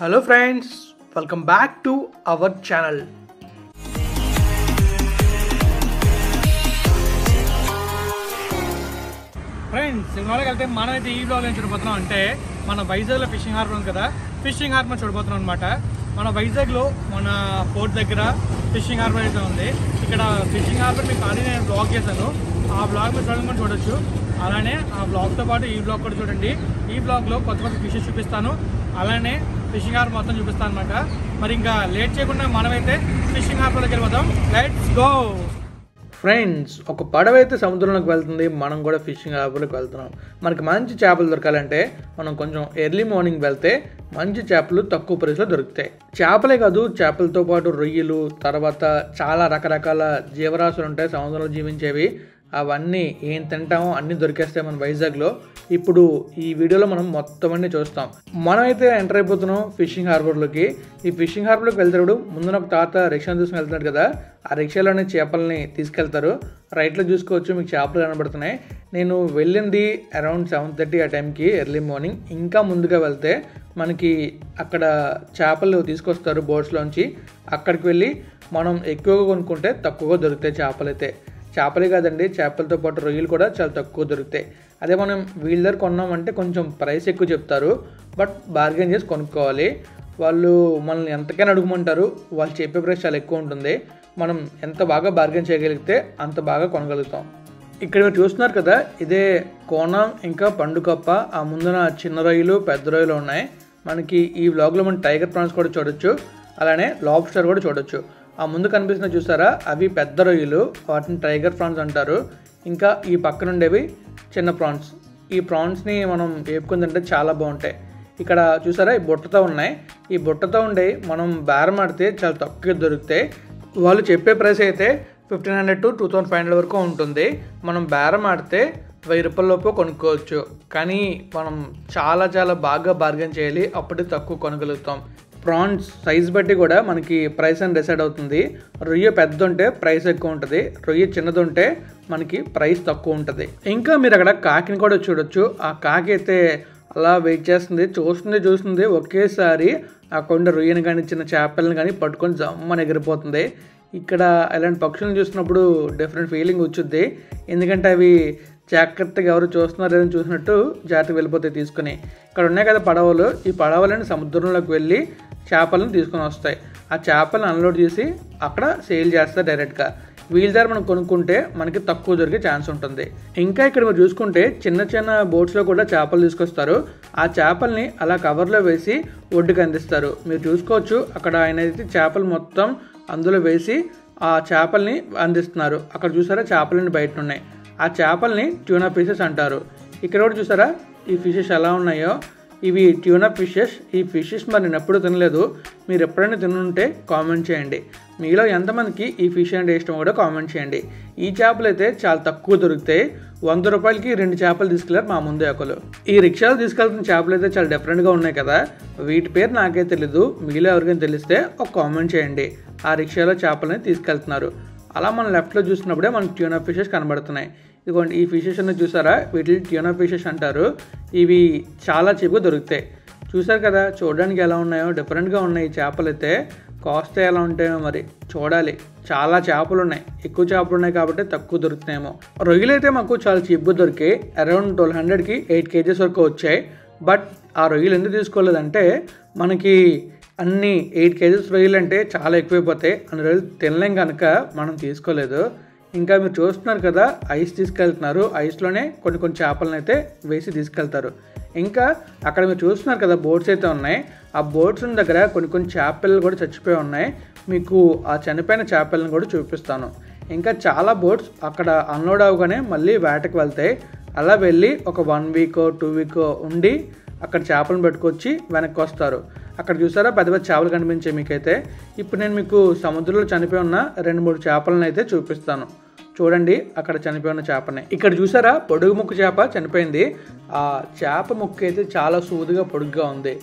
Hello friends, welcome back to our channel. Friends ఇవాళకి వెళ్తే మనమైతే ఈ బ్లాగ్ ఏం చూడబోతున్నాం అంటే మన వైజాగ్లో ఫిషింగ్ హార్బర్ ఉంది కదా, ఫిషింగ్ హార్బర్ చూడబోతున్నాం అనమాట. మన వైజాగ్లో మన పోర్ట్ దగ్గర ఫిషింగ్ హార్బర్ అయితే ఉంది. ఇక్కడ ఫిషింగ్ హార్బర్ మీకు ఆల్రెడీ నేను బ్లాగ్ చేశాను, ఆ బ్లాగ్ మీరు చూడమని చూడొచ్చు. అలానే ఆ బ్లాగ్తో పాటు ఈ బ్లాగ్ కూడా చూడండి. ఈ బ్లాగ్లో కొత్త కొత్త ఫిషెస్ చూపిస్తాను, అలానే ఫిషింగ్ హార్బర్ మొత్తం చూపిస్తాను అనమాట. మరి ఇంకా లేట్ చేయకుండా మనమైతే ఫిషింగ్ హార్బర్లోకి వెళ్ళిపోతాం. Let's go friends. ఒక పడవ అయితే సముద్రంలోకి వెళ్తుంది, మనం కూడా ఫిషింగ్ హార్బర్లోకి వెళ్తున్నాం. మనకి మంచి చేపలు దొరకాలంటే మనం కొంచెం ఎర్లీ మార్నింగ్ వెళ్తే మంచి చేపలు తక్కువ ప్రైస్లో దొరుకుతాయి. చేపలే కాదు, చేపలతో పాటు రొయ్యలు, తర్వాత చాలా రకరకాల జీవరాశులు ఉంటాయి సముద్రంలో జీవించేవి. అవన్నీ ఏం తింటామో అన్నీ దొరికేస్తాయి మన వైజాగ్లో. ఇప్పుడు ఈ వీడియోలో మనం మొత్తం అన్నీ చూస్తాం. మనమైతే ఎంటర్ అయిపోతున్నాం ఫిషింగ్ హార్బర్లోకి. ఈ ఫిషింగ్ హార్బర్లోకి వెళ్తాడు ముందున ఒక తాత రిక్షాను తీసుకుని వెళ్తున్నాడు కదా, ఆ రిక్షాలోనే చేపల్ని తీసుకెళ్తారు. రైట్లో చూసుకోవచ్చు, మీకు చేపలు కనబడుతున్నాయి. నేను వెళ్ళింది అరౌండ్ 7:30 ఆ టైంకి, ఎర్లీ మార్నింగ్. ఇంకా ముందుగా వెళ్తే మనకి అక్కడ చేపలు తీసుకొస్తారు బోట్స్లోంచి. అక్కడికి వెళ్ళి మనం ఎక్కువగా కొనుక్కుంటే తక్కువగా దొరుకుతాయి చేపలు అయితే. చేపలే కాదండి, చేపలతో పాటు రొయ్యలు కూడా చాలా తక్కువ దొరుకుతాయి. అదే మనం వీళ్ళ దగ్గర కొన్నామంటే కొంచెం ప్రైస్ ఎక్కువ చెప్తారు, బట్ బార్గెన్ చేసి కొనుక్కోవాలి. వాళ్ళు మనల్ని ఎంతకైనా అడుగుమంటారు, వాళ్ళు చెప్పే ప్రైస్ చాలా ఎక్కువ ఉంటుంది. మనం ఎంత బాగా బార్గెన్ చేయగలిగితే అంత బాగా కొనగలుగుతాం. ఇక్కడ మీరు చూస్తున్నారు కదా, ఇదే కోనం ఇంకా పండుకప్ప. ఆ ముందున చిన్న రొయ్యలు పెద్ద రొయ్యలు ఉన్నాయి. మనకి ఈ వ్లాగ్లో మనం టైగర్ ప్రాన్స్ కూడా చూడొచ్చు, అలానే లాబ్స్టర్ కూడా చూడొచ్చు. ఆ ముందు కనిపిస్తున్న చూసారా, అవి పెద్ద రొయ్యలు, వాటిని టైగర్ ప్రాన్స్ అంటారు. ఇంకా ఈ పక్కన ఉండేవి చిన్న ప్రాన్స్. ఈ ప్రాన్స్ని మనం వేపుకొని తింటే చాలా బాగుంటాయి. ఇక్కడ చూసారా, ఈ బుట్టతో ఉన్నాయి. ఈ బుట్టతో ఉండే మనం బేరం ఆడితే చాలా తక్కువ దొరుకుతాయి. వాళ్ళు చెప్పే ప్రైస్ అయితే 1500 to 2500 వరకు ఉంటుంది. మనం బేరం ఆడితే 1000 రూపాయల లోపు కొనుక్కోవచ్చు. కానీ మనం చాలా బాగా బార్గెన్ చేయాలి, అప్పుడే తక్కువ కొనగలుగుతాం. ప్రాన్స్ సైజ్ బట్టి కూడా మనకి ప్రైస్ అని డిసైడ్ అవుతుంది. రొయ్య పెద్ద ఉంటే ప్రైస్ ఎక్కువ ఉంటుంది, రొయ్య చిన్నది ఉంటే మనకి ప్రైస్ తక్కువ ఉంటుంది. ఇంకా మీరు అక్కడ కాకిని కూడా చూడొచ్చు. ఆ కాకి అయితే అలా వెయిట్ చేస్తుంది, చూస్తుంది ఒకేసారి ఆ కొండ రొయ్యని కానీ చిన్న చేపలను కానీ పట్టుకొని జమ్మని ఎగిరిపోతుంది. ఇక్కడ ఇలాంటి పక్షులను చూసినప్పుడు డిఫరెంట్ ఫీలింగ్ వచ్చుద్ది, ఎందుకంటే అవి జాగ్రత్తగా ఎవరు చూస్తున్నారు లేదని చూసినట్టు జాగ్రత్తగా వెళ్ళిపోతాయి తీసుకుని. ఇక్కడ ఉన్నాయి కదా పడవలు, ఈ పడవలని సముద్రంలోకి వెళ్ళి చేపలను తీసుకొని వస్తాయి. ఆ చేపలను అన్లోడ్ చేసి అక్కడ సేల్ చేస్తారు డైరెక్ట్గా. వీళ్ళ దగ్గర మనం కొనుక్కుంటే మనకి తక్కువ దొరికే ఛాన్స్ ఉంటుంది. ఇంకా ఇక్కడ మీరు చూసుకుంటే చిన్న బోట్స్లో కూడా చేపలు తీసుకొస్తారు. ఆ చేపల్ని అలా కవర్లో వేసి ఒడ్డుకి అందిస్తారు. మీరు చూసుకోవచ్చు, అక్కడ ఆయన అయితే చేపలు మొత్తం అందులో వేసి ఆ చేపల్ని అందిస్తున్నారు. అక్కడ చూసారా చేపలని బయట ఉన్నాయి, ఆ చేపల్ని ట్యూనా ఫిషెస్ అంటారు. ఇక్కడ కూడా చూసారా ఈ ఫిషెస్ ఎలా ఉన్నాయో, ఇవి ట్యూనా ఫిషెస్. ఈ ఫిషెస్ మరి నేను ఎప్పుడూ తినలేదు, మీరు ఎప్పుడైనా తినుంటే కామెంట్ చేయండి. మీలో ఎంతమందికి ఈ ఫిష్ అంటే ఇష్టం కూడా కామెంట్ చేయండి. ఈ చేపలు అయితే చాలా తక్కువ దొరుకుతాయి. 100 రూపాయలకి 2 చేపలు తీసుకెళ్లారు మా ముందే ఒకరు. ఈ రిక్షాలు తీసుకెళ్తున్న చేపలు అయితే చాలా డిఫరెంట్గా ఉన్నాయి కదా, వీటి పేరు నాకే తెలీదు, మీలో ఎవరికైనా తెలిస్తే ఒక కామెంట్ చేయండి. ఆ రిక్షాలో చేపలని తీసుకెళ్తున్నారు. అలా మనం లెఫ్ట్లో చూసినప్పుడే మనకి ట్యూనా ఫిషెస్ కనబడుతున్నాయి. ఇదిగోండి ఈ ఫిషెస్ అన్నీ చూసారా, వీటిని ట్యూనా ఫిషెస్ అంటారు. ఇవి చాలా చీప్గా దొరుకుతాయి. చూసారు కదా చూడడానికి ఎలా ఉన్నాయో, డిఫరెంట్గా ఉన్నాయి. ఈ చేపలు అయితే కాస్ట్ ఎలా ఉంటాయో మరి చూడాలి. చాలా చేపలు ఉన్నాయి, ఎక్కువ చేపలు ఉన్నాయి కాబట్టి తక్కువ దొరుకుతాయేమో. రొయ్యలు అయితే మాకు చాలా చీప్గా దొరికాయి. అరౌండ్ 1200కి 8 kgs వరకు వచ్చాయి. బట్ ఆ రొయ్యలు ఎందుకు తీసుకోలేదంటే మనకి అన్ని 8 kgs రొయ్యలు అంటే చాలా ఎక్కువైపోతాయి, అన్ని రొయ్యలు తినలేం కనుక మనం తీసుకోలేదు. ఇంకా మీరు చూస్తున్నారు కదా ఐస్ తీసుకెళ్తున్నారు, ఐస్లోనే కొన్ని చేపలను అయితే వేసి తీసుకెళ్తారు. ఇంకా అక్కడ మీరు చూస్తున్నారు కదా బోట్స్ అయితే ఉన్నాయి. ఆ బోట్స్ దగ్గర కొన్ని చేపలు కూడా చచ్చిపోయి ఉన్నాయి. మీకు ఆ చనిపోయిన చేపలను కూడా చూపిస్తాను. ఇంకా చాలా బోట్స్ అక్కడ అన్లోడ్ అవగానే మళ్ళీ వేటకి వెళ్తాయి. అలా వెళ్ళి ఒక 1 week 2 week ఉండి అక్కడ చేపలను పెట్టుకొచ్చి వెనక్కి వస్తారు. అక్కడ చూసారా పెద్ద చేపలు కనిపించాయి మీకైతే. ఇప్పుడు నేను మీకు సముద్రంలో చనిపోయి ఉన్న 2-3 చేపలను అయితే చూపిస్తాను. చూడండి అక్కడ చనిపోయి ఉన్న చేపని. ఇక్కడ చూసారా పొడుగు ముక్కు చేప చనిపోయింది. ఆ చేప ముక్కు అయితే చాలా సూదిగా పొడుగ్గా ఉంది.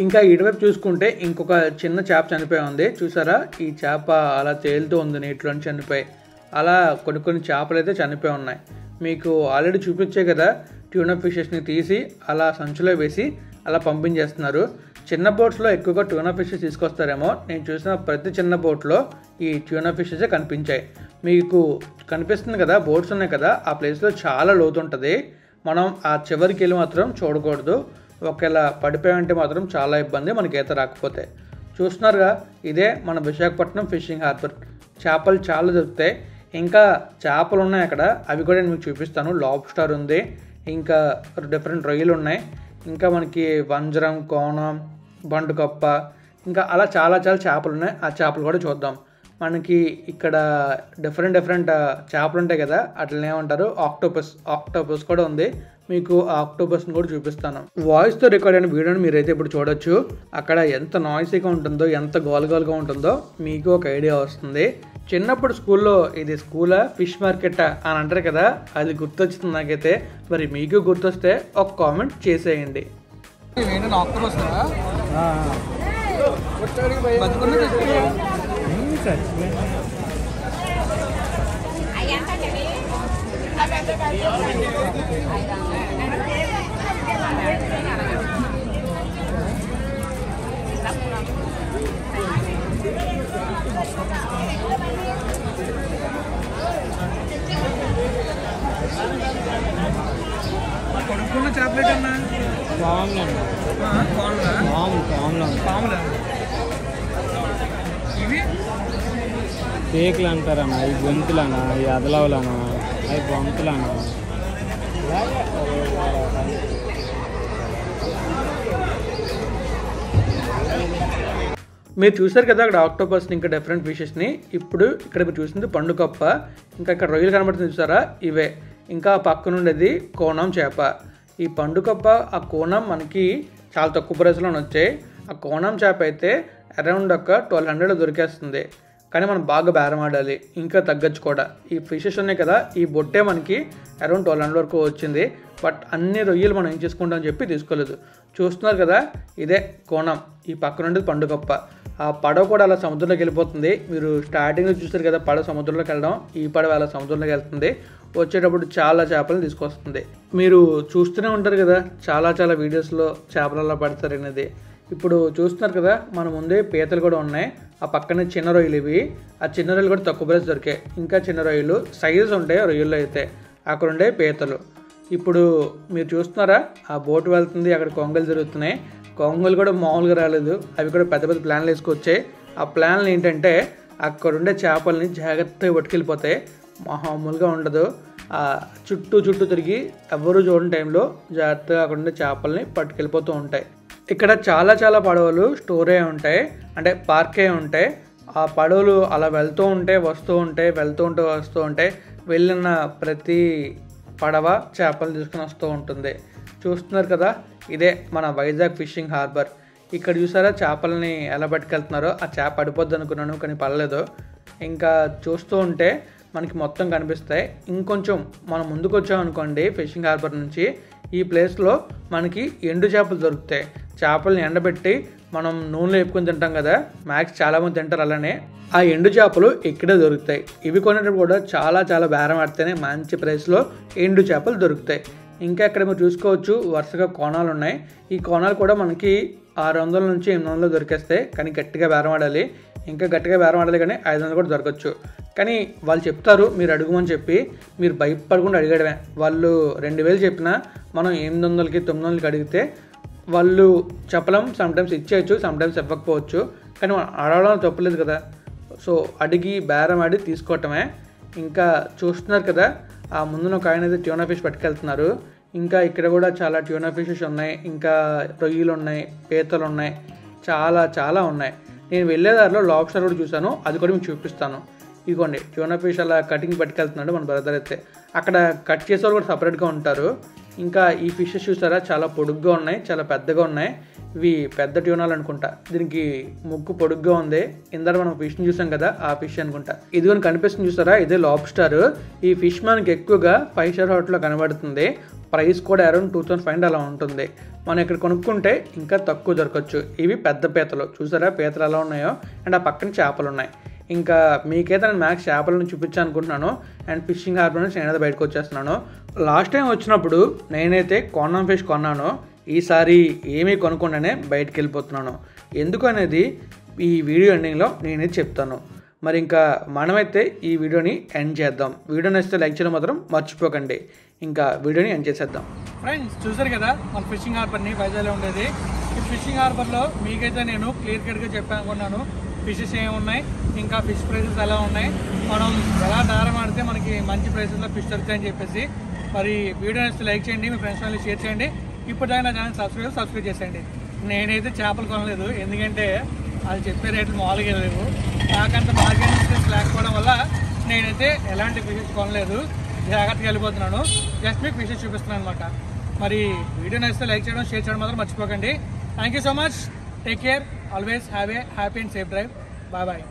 ఇంకా ఇటువైపు చూసుకుంటే ఇంకొక చిన్న చేప చనిపోయి ఉంది. చూసారా ఈ చేప అలా తేలుతూ ఉంది నీటిలో చనిపోయి. అలా కొన్ని చేపలు అయితే చనిపోయి ఉన్నాయి. మీకు ఆల్రెడీ చూపించే కదా ట్యూనా ఫిషెస్ని తీసి అలా సంచులో వేసి అలా పంపించేస్తున్నారు. చిన్న బోట్స్లో ఎక్కువగా ట్యూనా ఫిషెస్ తీసుకొస్తారేమో. నేను చూసిన ప్రతి చిన్న బోట్లో ఈ ట్యూనా ఫిషెసే కనిపించాయి. మీకు కనిపిస్తుంది కదా, బోట్స్ ఉన్నాయి కదా, ఆ ప్లేస్లో చాలా లోతు ఉంటుంది. మనం ఆ చివరికి వెళ్ళి మాత్రం చూడకూడదు. ఒకవేళ పడిపోయామంటే మాత్రం చాలా ఇబ్బంది మనకి ఈత రాకపోతే. చూస్తున్నారుగా, ఇదే మన విశాఖపట్నం ఫిషింగ్ హార్బర్. చేపలు చాలా దొరుకుతాయి. ఇంకా చేపలు ఉన్నాయి అక్కడ, అవి కూడా నేను మీకు చూపిస్తాను. లాబ్స్టర్ ఉంది, ఇంకా డిఫరెంట్ రొయ్యలు ఉన్నాయి, ఇంకా మనకి వంజరం, కోనం, బండుకప్ప, ఇంకా అలా చాలా చాలా చేపలు ఉన్నాయి. ఆ చేపలు కూడా చూద్దాం. మనకి ఇక్కడ డిఫరెంట్ చేపలు ఉంటాయి కదా, అట్లనే ఏమంటారు, ఆక్టోపస్ కూడా ఉంది. మీకు ఆ ఆక్టోపస్ని కూడా చూపిస్తాను. వాయిస్తో రికార్డ్ అయిన వీడియోని మీరైతే ఇప్పుడు చూడొచ్చు. అక్కడ ఎంత నాయిసీగా ఉంటుందో, ఎంత గోలగోలుగా ఉంటుందో మీకు ఒక ఐడియా వస్తుంది. చిన్నప్పుడు స్కూల్లో ఇది స్కూలా ఫిష్ మార్కెట్ అని అంటారు కదా, అది గుర్తొచ్చింది నాకైతే. మరి మీకు గుర్తొస్తే ఒక కామెంట్ చేసేయండి. కొనుక్కున్న చాక్లెట్ అన్నా ఇవి పేకులు అంటారన్నా, ఈ గొంతులనా, ఈ అదలవలనా, అవి బొంతులనా. మీరు చూసారు కదా అక్కడ ఆక్టోపస్ని, ఇంకా డిఫరెంట్ ఫిషెస్ని. ఇప్పుడు ఇక్కడ మీరు చూసింది పండుకప్ప, ఇంకా ఇక్కడ రొయ్యలు కనబడుతుంది చూసారా, ఇవే. ఇంకా పక్కన ఉండేది కోనం చేప. ఈ పండుకప్ప, ఆ కోనం మనకి చాలా తక్కువ ప్రైస్లో వచ్చాయి. ఆ కోనం చేప అయితే అరౌండ్ ఒక 1200 దొరికేస్తుంది. కానీ మనం బాగా బేరం ఆడాలి, ఇంకా తగ్గచ్చు కూడా. ఈ ఫిషెస్ ఉన్నాయి కదా, ఈ బొట్టే మనకి అరౌండ్ 1200 వరకు వచ్చింది. బట్ అన్ని రొయ్యలు మనం ఏం చేసుకుంటామని చెప్పి తీసుకోలేదు. చూస్తున్నారు కదా, ఇదే కోనం, ఈ పక్కన ఉండేది పండుగప్ప. ఆ పడవ కూడా అలా సముద్రంలోకి వెళ్ళిపోతుంది. మీరు స్టార్టింగ్లో చూస్తారు కదా పడవ సముద్రంలోకి వెళ్ళడం, ఈ పడవ అలా సముద్రంలోకి వెళ్తుంది. వచ్చేటప్పుడు చాలా చేపలు తీసుకొస్తుంది. మీరు చూస్తూనే ఉంటారు కదా చాలా వీడియోస్లో చేపలు అలా పడతారు అనేది. ఇప్పుడు చూస్తున్నారు కదా, మన ముందే పీతలు కూడా ఉన్నాయి. ఆ పక్కనే చిన్న రొయ్యలు ఇవి. ఆ చిన్న రొయ్యలు కూడా తక్కువ ప్రైస్ దొరికాయి. ఇంకా చిన్న రొయ్యలు సైజెస్ ఉంటాయి రొయ్యల్లో అయితే. అక్కడ ఉండే పీతలు. ఇప్పుడు మీరు చూస్తున్నారా, ఆ బోటు వెళ్తుంది, అక్కడ కొంగలు జరుగుతున్నాయి. కొంగలు కూడా మామూలుగా రాలేదు, అవి కూడా పెద్ద ప్లాన్లు వేసుకొచ్చాయి. ఆ ప్లాన్లు ఏంటంటే అక్కడ ఉండే చేపల్ని జాగ్రత్తగా పట్టుకెళ్ళిపోతాయి. మామూలుగా ఉండదు. చుట్టూ తిరిగి ఎవరు చూడని టైంలో జాగ్రత్తగా అక్కడ ఉండే చేపల్ని పట్టుకెళ్ళిపోతూ ఉంటాయి. ఇక్కడ చాలా పడవలు స్టోర్ అయి ఉంటాయి, అంటే పార్క్ అయి ఉంటాయి. ఆ పడవలు అలా వెళ్తూ వస్తూ ఉంటాయి. వెళ్ళిన ప్రతి పడవ చేపలు తీసుకుని వస్తూ ఉంటుంది. చూస్తున్నారు కదా, ఇదే మన వైజాగ్ ఫిషింగ్ హార్బర్. ఇక్కడ చూసారా చేపలని ఎలా పట్టుకెళ్తున్నారో. ఆ చేప పడిపోద్ది అనుకున్నాను, కానీ పడలేదు. ఇంకా చూస్తూ ఉంటే మనకి మొత్తం కనిపిస్తాయి. ఇంకొంచెం మనం ముందుకు వచ్చామనుకోండి ఫిషింగ్ హార్బర్ నుంచి, ఈ ప్లేస్లో మనకి ఎండు చేపలు దొరుకుతాయి. చేపల్ని ఎండబెట్టి మనం నూనెలో వేపుకొని తింటాం కదా, మ్యాక్స్ చాలామంది తింటారు. అలానే ఆ ఎండు చేపలు ఇక్కడే దొరుకుతాయి. ఇవి కొనేటప్పుడు కూడా చాలా బేరం ఆడితేనే మంచి ప్రైస్లో ఎండు చేపలు దొరుకుతాయి. ఇంకా ఇక్కడ మీరు చూసుకోవచ్చు వరుసగా కోణాలు ఉన్నాయి. ఈ కోణాలు కూడా మనకి 600 నుంచి 800 దొరికేస్తాయి. కానీ గట్టిగా బేరం ఆడాలి, ఇంకా గట్టిగా బేరం ఆడాలి. కానీ 500 కూడా దొరకచ్చు. కానీ వాళ్ళు చెప్తారు మీరు అడుగుమని చెప్పి, మీరు భయపడకుండా అడిగడమే. వాళ్ళు 2000 చెప్పినా మనం 800కి 900కి అడిగితే వాళ్ళు చెప్పలేం. సమ్టైమ్స్ ఇచ్చేయచ్చు, సమ్టైమ్స్ ఇవ్వకపోవచ్చు. కానీ మనం అడగడం తప్పలేదు కదా. సో అడిగి బేరం ఆడి తీసుకోవటమే. ఇంకా చూస్తున్నారు కదా, ఆ ముందున ఒక ఆయన అయితే ట్యూనా ఫిష్ పట్టుకెళ్తున్నారు. ఇంకా ఇక్కడ కూడా చాలా ట్యూనా ఫిషెస్ ఉన్నాయి, ఇంకా రొయ్యలు ఉన్నాయి, పీతలు ఉన్నాయి, చాలా ఉన్నాయి. నేను వెళ్ళేదారిలో లాబ్స్టర్ కూడా చూశాను, అది కూడా మీకు చూపిస్తాను. ఇదిగోండి ట్యూనా ఫిష్ అలా కటింగ్ పట్టుకెళ్తున్నాడు మన బ్రదర్ అయితే. అక్కడ కట్ చేసేవాళ్ళు కూడా సపరేట్గా ఉంటారు. ఇంకా ఈ ఫిషెస్ చూసారా, చాలా పొడుగ్గా ఉన్నాయి, చాలా పెద్దగా ఉన్నాయి. ఇవి పెద్ద ట్యూనాలు అనుకుంటా. దీనికి ముక్కు పొడుగ్గా ఉంది. ఇందాక మనం ఫిష్ని చూసాం కదా, ఆ ఫిష్ అనుకుంటా. ఇది కూడా కనిపిస్తుంది చూసారా, ఇదే లాబ్స్టర్. ఈ ఫిష్ మనకి ఎక్కువగా 5 స్టార్ హోటల్లో కనబడుతుంది. ప్రైస్ కూడా అరౌండ్ 2500 అలా ఉంటుంది. మనం ఇక్కడ కొనుక్కుంటే ఇంకా తక్కువ దొరకచ్చు. ఇవి పెద్ద పీతలు చూసారా, పీతలు ఎలా ఉన్నాయో. అండ్ ఆ పక్కన చేపలు ఉన్నాయి. ఇంకా మీకైతే నేను మ్యాక్స్ చేపలను చూపించాను అనుకుంటున్నాను. అండ్ ఫిషింగ్ హార్బర్ నుంచి నేనైతే బయటకు వచ్చేస్తున్నాను. లాస్ట్ టైం వచ్చినప్పుడు నేనైతే కోనం ఫిష్ కొన్నాను. ఈసారి ఏమీ కొనుక్కుండానే బయటికి వెళ్ళిపోతున్నాను. ఎందుకు అనేది ఈ వీడియో ఎండింగ్లో నేనే చెప్తాను. మరి ఇంకా మనమైతే ఈ వీడియోని ఎండ్ చేద్దాం. వీడియో నచ్చితే లైక్ చేయడం మాత్రం మర్చిపోకండి. ఇంకా వీడియోని ఎండ్ చేసేద్దాం. ఫ్రెండ్స్ చూసారు కదా మన ఫిషింగ్ హార్బర్ని వైజాగ్లో ఉండేది. ఈ ఫిషింగ్ హార్బర్లో మీకైతే నేను క్లియర్ కట్గా చెప్పాను అనుకున్నాను. ఫిషెస్ ఏమి ఉన్నాయి, ఇంకా ఫిష్ ప్రైసెస్ ఎలా ఉన్నాయి, మనం ఎలా దారం ఆడితే మనకి మంచి ప్రైసెస్లో ఫిష్ దొరుకుతాయని చెప్పేసి. మరి వీడియో నచ్చితే లైక్ చేయండి, మీ ఫ్రెండ్స్ వాళ్ళకి షేర్ చేయండి. ఇప్పుడు దాకా నా ఛానల్ సబ్స్క్రైబ్ చేసేయండి. నేనైతే చేపలు కొనలేదు, ఎందుకంటే అది చెప్పే రేట్లు మామూలుగా లేవు. నాకంత బార్గెనింగ్ లేకపోవడం వల్ల నేనైతే ఎలాంటి ఫిషెస్ కొనలేదు, జాగ్రత్తగా వెళ్ళిపోతున్నాను. జస్ట్ మీకు ఫిషెస్ చూపిస్తున్నాను అనమాట. మరి వీడియో నచ్చితే లైక్ చేయడం, షేర్ చేయడం మాత్రం మర్చిపోకండి. Thank you so much. Take care. Always have a happy and safe drive. Bye bye.